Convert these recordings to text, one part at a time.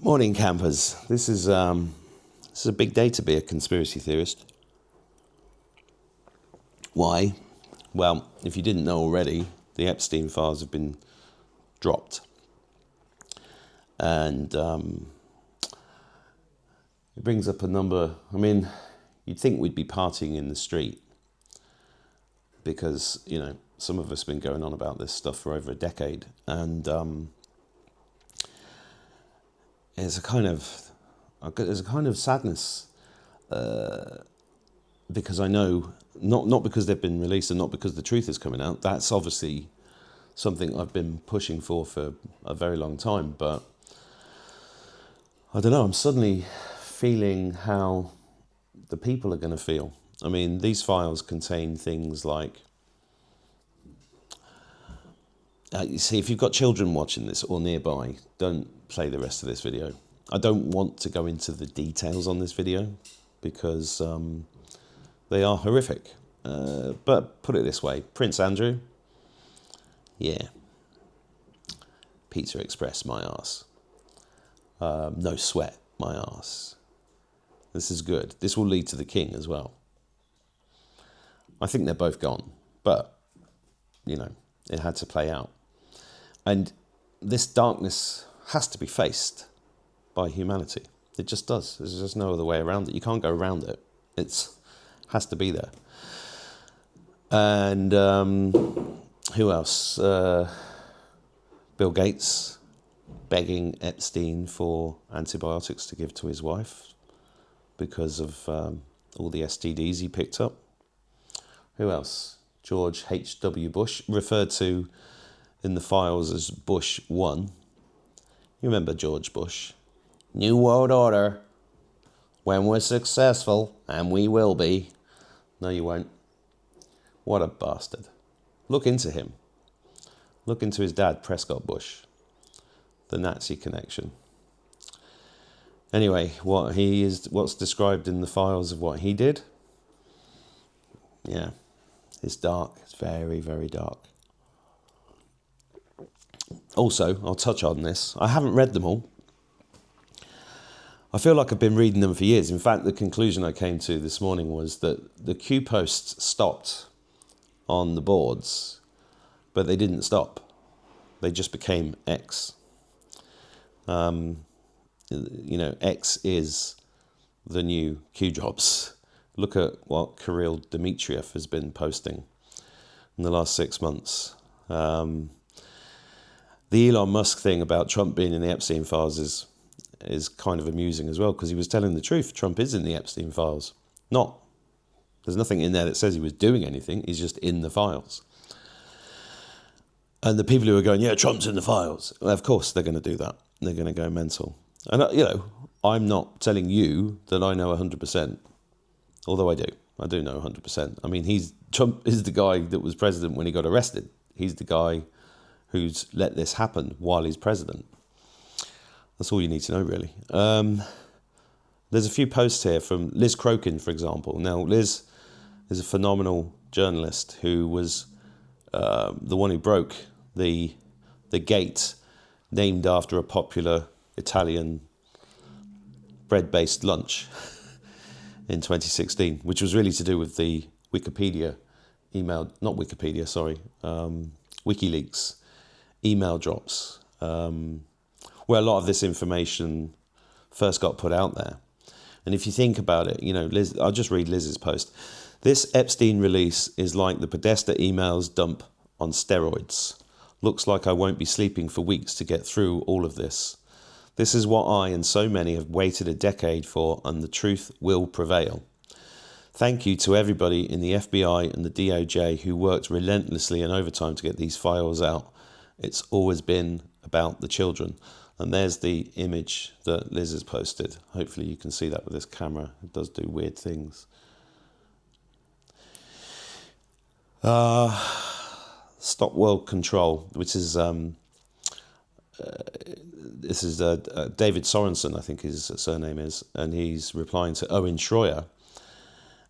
Morning, campers. This is a big day to be a conspiracy theorist. Why? Well, if you didn't know already, the Epstein files have been dropped. And it brings up a number. I mean, you'd think we'd be partying in the street because, some of us have been going on about this stuff for over a decade. And there's a kind of sadness because I know, not because they've been released and not because the truth is coming out. That's obviously something I've been pushing for a very long time. But I don't know, I'm suddenly feeling how the people are going to feel. I mean, these files contain things like, you see, if you've got children watching this or nearby, don't play the rest of this video. I don't want to go into the details on this video because they are horrific. But put it this way, Prince Andrew, yeah. Pizza Express, my arse. No sweat, my arse. This is good. This will lead to the king as well. I think they're both gone, but, it had to play out. And this darkness has to be faced by humanity. It just does. There's just no other way around it. You can't go around it. It has to be there. And who else? Bill Gates begging Epstein for antibiotics to give to his wife because of all the STDs he picked up. Who else? George H.W. Bush, referred to in the files as Bush 1. You remember George Bush? New World Order. When we're successful, and we will be. No, you won't. What a bastard. Look into him. Look into his dad, Prescott Bush. The Nazi connection. Anyway, what's described in the files of what he did? Yeah, it's dark. It's very, very dark. Also, I'll touch on this. I haven't read them all. I feel like I've been reading them for years. In fact, the conclusion I came to this morning was that the Q posts stopped on the boards, but they didn't stop. They just became X. X is the new Q jobs. Look at what Kirill Dmitriev has been posting in the last 6 months. The Elon Musk thing about Trump being in the Epstein files is kind of amusing as well, because he was telling the truth. Trump is in the Epstein files. There's nothing in there that says he was doing anything. He's just in the files. And the people who are going, yeah, Trump's in the files. Well, of course they're going to do that. They're going to go mental. And, I'm not telling you that I know 100%, although I do. I do know 100%. I mean, Trump is the guy that was president when he got arrested. He's the guy who's let this happen while he's president. That's all you need to know, really. There's a few posts here from Liz Crokin, for example. Now, Liz is a phenomenal journalist who was the one who broke the gate named after a popular Italian bread-based lunch in 2016, which was really to do with the WikiLeaks email drops, where a lot of this information first got put out there. And if you think about it, Liz, I'll just read Liz's post. This Epstein release is like the Podesta emails dump on steroids. Looks like I won't be sleeping for weeks to get through all of this. This is what I and so many have waited a decade for, and the truth will prevail. Thank you to everybody in the FBI and the DOJ who worked relentlessly and overtime to get these files out. It's always been about the children. And there's the image that Liz has posted. Hopefully you can see that with this camera. It does do weird things. Stop World Control, which is this is David Sorensen, I think his surname is, and he's replying to Owen Schroyer,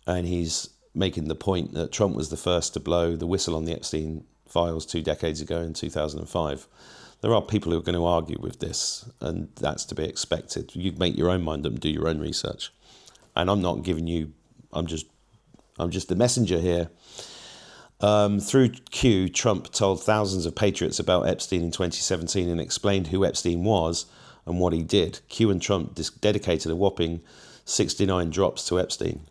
and he's making the point that Trump was the first to blow the whistle on the Epstein files 2 decades ago in 2005. There are people who are going to argue with this, and that's to be expected. You make your own mind up and do your own research. And I'm not giving you, I'm just the messenger here. Through Q, Trump told thousands of patriots about Epstein in 2017 and explained who Epstein was and what he did. Q and Trump dedicated a whopping 69 drops to Epstein.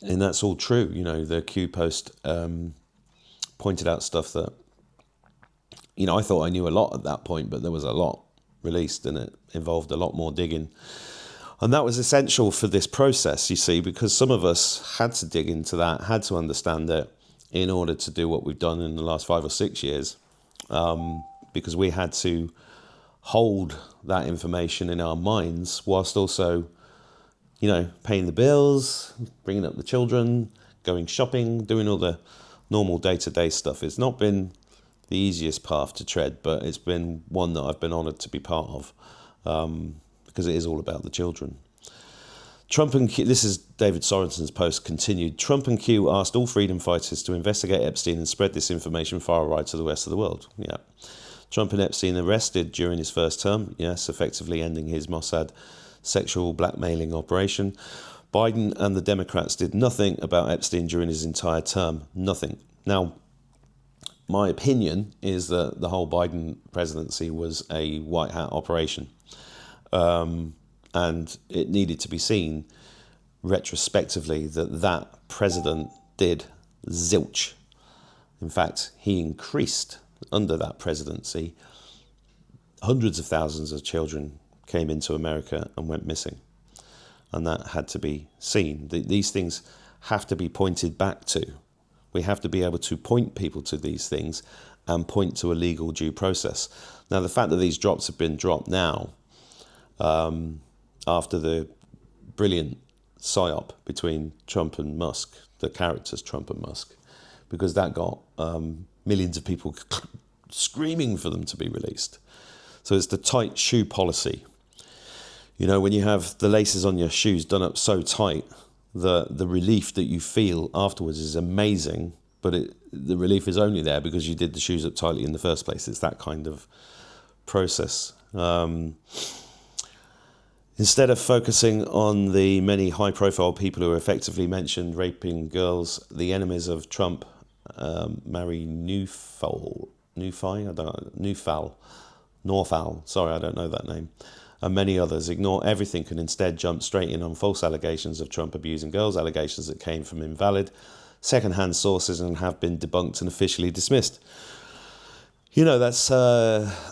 And that's all true. You know, the Q post pointed out stuff that, you know, I thought I knew a lot at that point, but there was a lot released and it involved a lot more digging. And that was essential for this process, you see, because some of us had to dig into that, had to understand it in order to do what we've done in the last 5 or 6 years, because we had to hold that information in our minds whilst also, you know, paying the bills, bringing up the children, going shopping, doing all the normal day-to-day stuff. It's not been the easiest path to tread, but it's been one that I've been honoured to be part of, because it is all about the children. Trump and Q, this is David Sorensen's post, continued. Trump and Q asked all freedom fighters to investigate Epstein and spread this information far and wide to the rest of the world. Yeah. Trump and Epstein arrested during his first term, yes, effectively ending his Mossad sexual blackmailing operation. Biden and the Democrats did nothing about Epstein during his entire term. Nothing. Now, my opinion is that the whole Biden presidency was a white hat operation. And it needed to be seen retrospectively that that president did zilch. In fact, he increased under that presidency. Hundreds of thousands of children came into America and went missing. And that had to be seen. These things have to be pointed back to. We have to be able to point people to these things and point to a legal due process. Now, the fact that these drops have been dropped now, after the brilliant psyop between Trump and Musk, the characters Trump and Musk, because that got millions of people screaming for them to be released. So it's the tight shoe policy. You know, when you have the laces on your shoes done up so tight, the relief that you feel afterwards is amazing, but the relief is only there because you did the shoes up tightly in the first place. It's that kind of process. Instead of focusing on the many high-profile people who are effectively mentioned raping girls, the enemies of Trump, Mary Norfal, sorry, I don't know that name, and many others ignore everything and instead jump straight in on false allegations of Trump abusing girls, allegations that came from invalid, second-hand sources and have been debunked and officially dismissed. You know, that's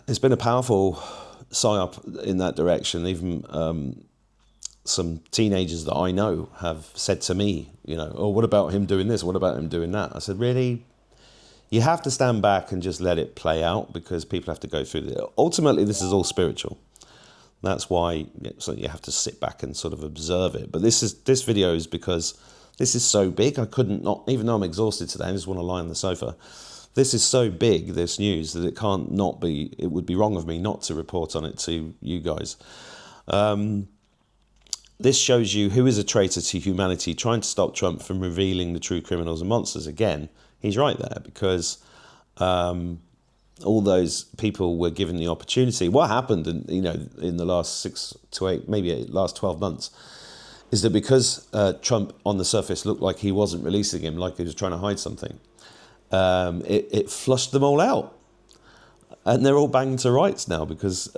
it's been a powerful psyop in that direction. Even some teenagers that I know have said to me, you know, oh, what about him doing this? What about him doing that? I said, really? You have to stand back and just let it play out because people have to go through it. Ultimately, this is all spiritual. That's why you have to sit back and sort of observe it. But this video is because this is so big. I couldn't not, even though I'm exhausted today, I just want to lie on the sofa. This is so big, this news, that it can't not be, it would be wrong of me not to report on it to you guys. This shows you who is a traitor to humanity, trying to stop Trump from revealing the true criminals and monsters. Again, he's right there because all those people were given the opportunity. What happened in the last 6 to 8, maybe last 12 months, is that because Trump on the surface looked like he wasn't releasing him, like he was trying to hide something, it flushed them all out. And they're all banged to rights now because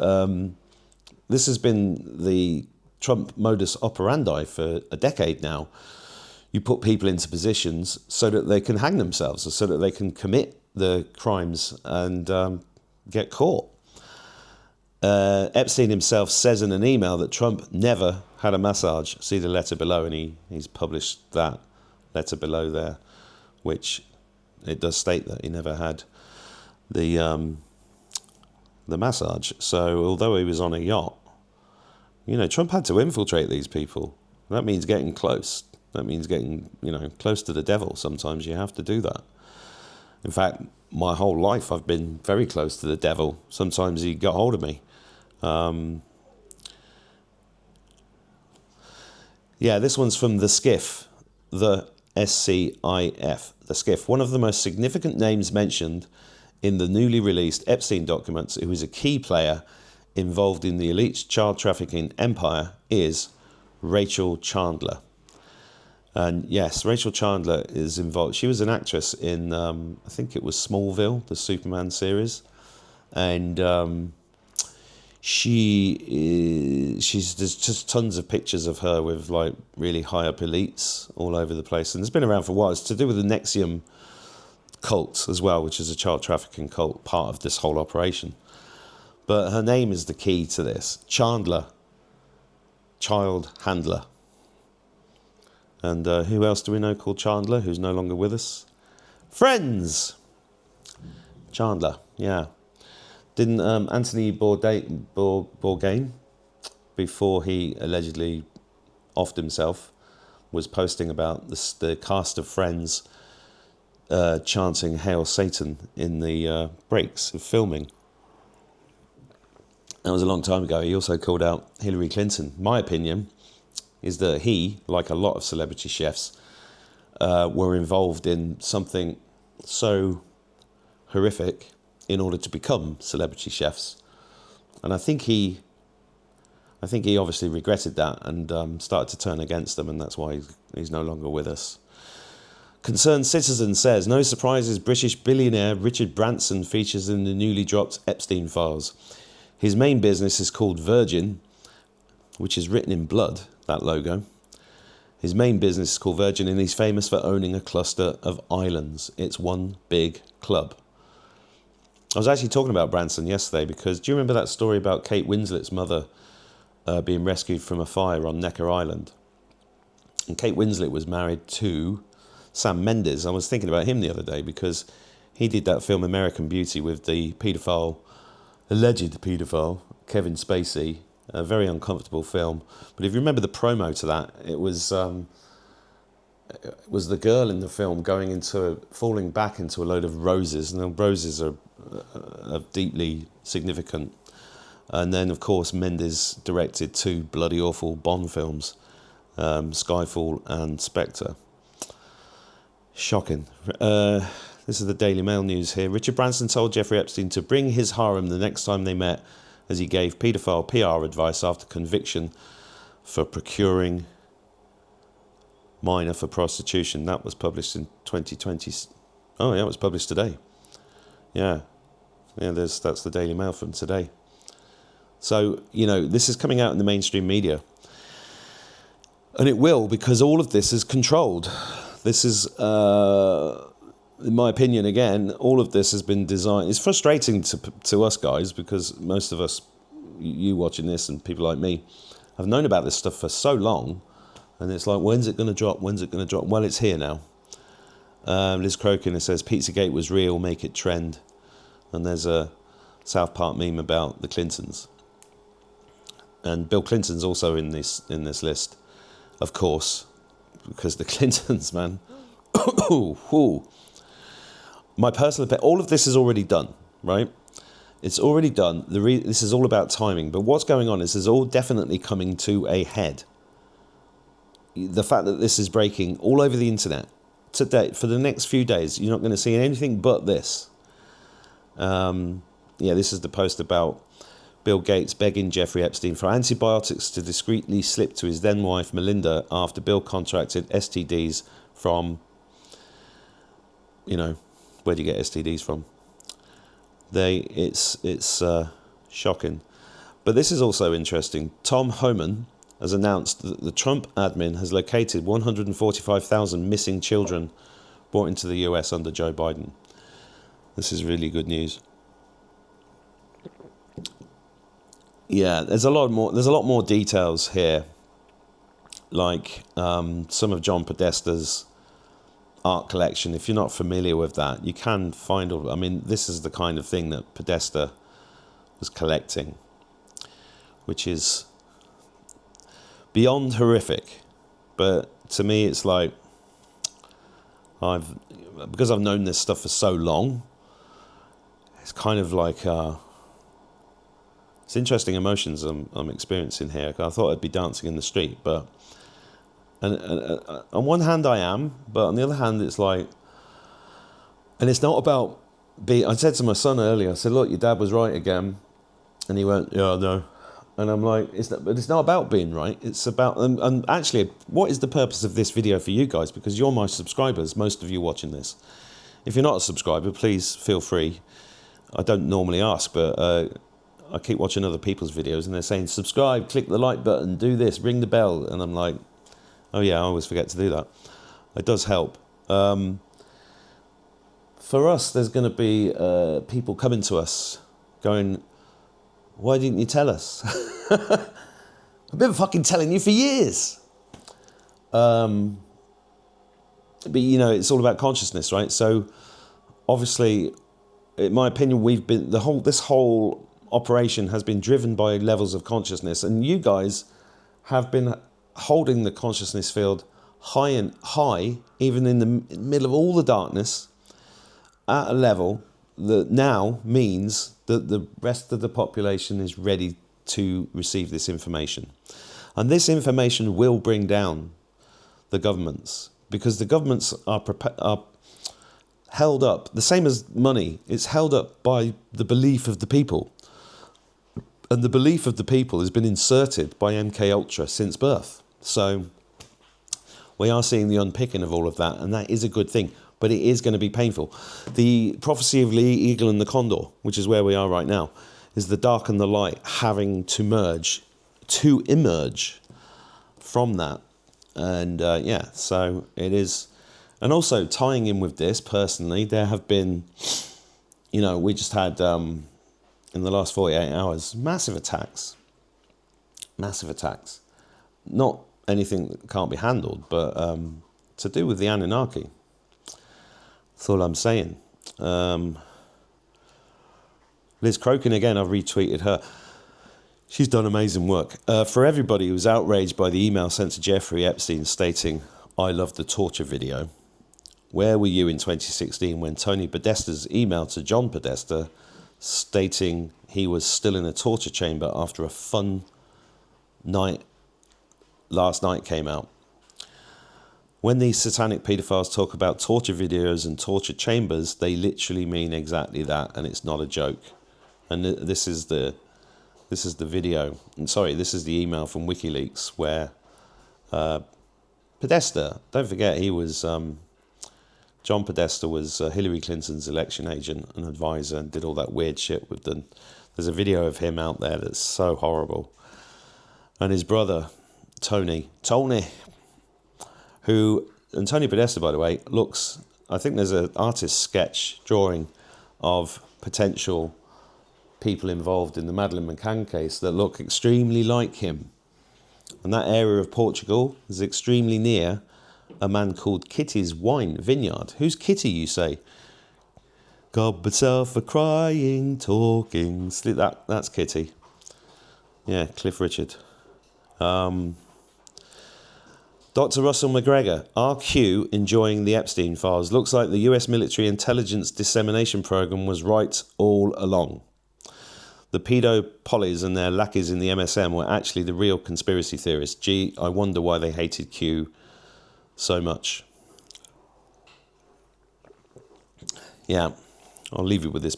this has been the Trump modus operandi for a decade now. You put people into positions so that they can hang themselves, or so that they can commit the crimes and get caught. Epstein himself says in an email that Trump never had a massage. See the letter below, and he's published that letter below there, which it does state that he never had the massage. So although he was on a yacht, Trump had to infiltrate these people. That means getting close. That means getting, close to the devil. Sometimes you have to do that. In fact, my whole life I've been very close to the devil. Sometimes he got hold of me. This one's from The Skiff, the SCIF, The Skiff. One of the most significant names mentioned in the newly released Epstein documents, who is a key player involved in the elite child trafficking empire, is Rachel Chandler. And yes, Rachel Chandler is involved. She was an actress in, I think it was Smallville, the Superman series. And there's just tons of pictures of her with like really high up elites all over the place. And it's been around for a while. It's to do with the Nexium cult as well, which is a child trafficking cult, part of this whole operation. But her name is the key to this. Chandler. Child handler. And who else do we know called Chandler, who's no longer with us? Friends! Chandler, yeah. Didn't Anthony Bourdain, before he allegedly offed himself, was posting about the cast of Friends chanting Hail Satan in the breaks of filming. That was a long time ago. He also called out Hillary Clinton. My opinion is that he, like a lot of celebrity chefs, were involved in something so horrific in order to become celebrity chefs. And I think he obviously regretted that and started to turn against them, and that's why he's no longer with us. Concerned Citizen says, no surprises, British billionaire Richard Branson features in the newly dropped Epstein files. His main business is called Virgin, which is written in blood, that logo. His main business is called Virgin, and he's famous for owning a cluster of islands. It's one big club. I was actually talking about Branson yesterday because do you remember that story about Kate Winslet's mother being rescued from a fire on Necker Island? And Kate Winslet was married to Sam Mendes. I was thinking about him the other day because he did that film American Beauty with the alleged paedophile, Kevin Spacey. A very uncomfortable film. But if you remember the promo to that, it was the girl in the film falling back into a load of roses. And the roses are deeply significant. And then, of course, Mendes directed two bloody awful Bond films, Skyfall and Spectre. Shocking. This is the Daily Mail news here. Richard Branson told Jeffrey Epstein to bring his harem the next time they met, as he gave paedophile PR advice after conviction for procuring minor for prostitution. That was published in 2020. Oh, yeah, it was published today. Yeah, that's the Daily Mail from today. So, this is coming out in the mainstream media. And it will, because all of this is controlled. This is, in my opinion, again, all of this has been designed. It's frustrating to us guys because most of us, you watching this and people like me, have known about this stuff for so long. And it's like, when's it going to drop? When's it going to drop? Well, it's here now. Liz Crokin says, Pizzagate was real, make it trend. And there's a South Park meme about the Clintons. And Bill Clinton's also in this list, of course, because the Clintons, man. My personal opinion, all of this is already done, right? It's already done. This is all about timing. But what's going on is all definitely coming to a head. The fact that this is breaking all over the internet today, for the next few days, you're not going to see anything but this. This is the post about Bill Gates begging Jeffrey Epstein for antibiotics to discreetly slip to his then wife Melinda after Bill contracted STDs from, where do you get STDs from? It's shocking. But this is also interesting. Tom Homan has announced that the Trump admin has located 145,000 missing children brought into the US under Joe Biden. This is really good news. Yeah, there's a lot more details here, like some of John Podesta's art collection. If you're not familiar with that, you can find all. I mean, this is the kind of thing that Podesta was collecting, which is beyond horrific. But to me, it's like because I've known this stuff for so long. It's kind of like it's interesting emotions I'm experiencing here. I thought I'd be dancing in the street, but and on one hand I am, but on the other hand it's like, and it's not about I said to my son earlier, I said, look, your dad was right again. And he went, yeah, no. And I'm like, but it's not about being right. It's about, and actually, what is the purpose of this video for you guys? Because you're my subscribers, most of you watching this. If you're not a subscriber, please feel free. I don't normally ask, but I keep watching other people's videos and they're saying, subscribe, click the like button, do this, ring the bell. And I'm like, oh yeah, I always forget to do that. It does help. For us, there's going to be people coming to us going, why didn't you tell us? I've been fucking telling you for years. But you know, it's all about consciousness, right? So obviously, in my opinion, this whole operation has been driven by levels of consciousness, and you guys have been holding the consciousness field high, even in the middle of all the darkness, at a level that now means that the rest of the population is ready to receive this information. And this information will bring down the governments, because the governments are held up, the same as money, it's held up by the belief of the people. And the belief of the people has been inserted by MK Ultra since birth. So we are seeing the unpicking of all of that, and that is a good thing. But it is going to be painful. The prophecy of the eagle and the condor, which is where we are right now, is the dark and the light having to emerge from that. And yeah, so it is. And also tying in with this, personally, there have been, you know, we just had, in the last 48 hours, massive attacks. Massive attacks. Not anything that can't be handled, but to do with the Anunnaki. That's all I'm saying. Liz Crokin, again, I've retweeted her. She's done amazing work. For everybody who was outraged by the email sent to Jeffrey Epstein stating, I love the torture video. Where were you in 2016 when Tony Podesta's email to John Podesta stating he was still in a torture chamber after a fun night last night came out? When these satanic paedophiles talk about torture videos and torture chambers, they literally mean exactly that, and it's not a joke. And this is the video. And sorry, this is the email from WikiLeaks where Podesta, don't forget, he was John Podesta was Hillary Clinton's election agent and advisor and did all that weird shit with them. There's a video of him out there that's so horrible. And his brother, Tony, who, and Tony Podesta, by the way, looks, I think there's an artist sketch drawing of potential people involved in the Madeleine McCann case that look extremely like him. And that area of Portugal is extremely near a man called Kitty's Wine Vineyard. Who's Kitty, you say? God myself a crying, talking. That's Kitty. Yeah, Cliff Richard. Dr. Russell McGregor, RQ enjoying the Epstein files. Looks like the US military intelligence dissemination program was right all along. The pedo pollies and their lackeys in the MSM were actually the real conspiracy theorists. Gee, I wonder why they hated Q so much. Yeah, I'll leave you with this.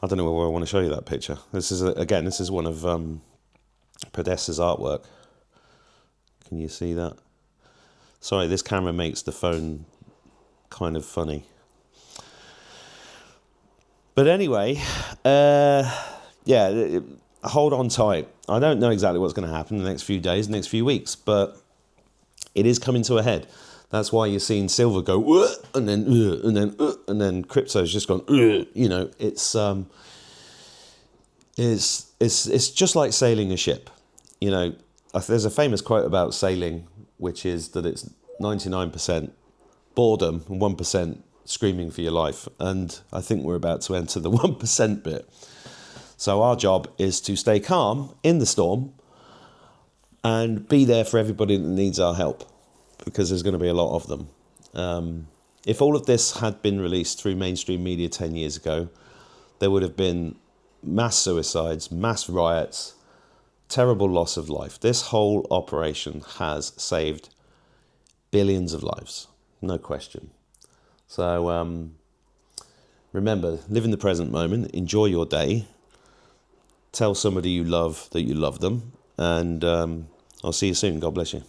I don't know where I want to show you that picture. This is, this is one of Podesta's artwork. Can you see that? Sorry, this camera makes the phone kind of funny. But anyway, yeah, hold on tight. I don't know exactly what's going to happen in the next few days, next few weeks, but it is coming to a head. That's why you're seeing silver go, and then crypto's just gone, you know, it's just like sailing a ship. You know, there's a famous quote about sailing, which is that it's 99% boredom and 1% screaming for your life. And I think we're about to enter the 1% bit. So our job is to stay calm in the storm and be there for everybody that needs our help, because there's going to be a lot of them. If all of this had been released through mainstream media 10 years ago, there would have been mass suicides, mass riots, terrible loss of life. This whole operation has saved billions of lives, no question. So remember, live in the present moment, enjoy your day, tell somebody you love that you love them, and I'll see you soon. God bless you.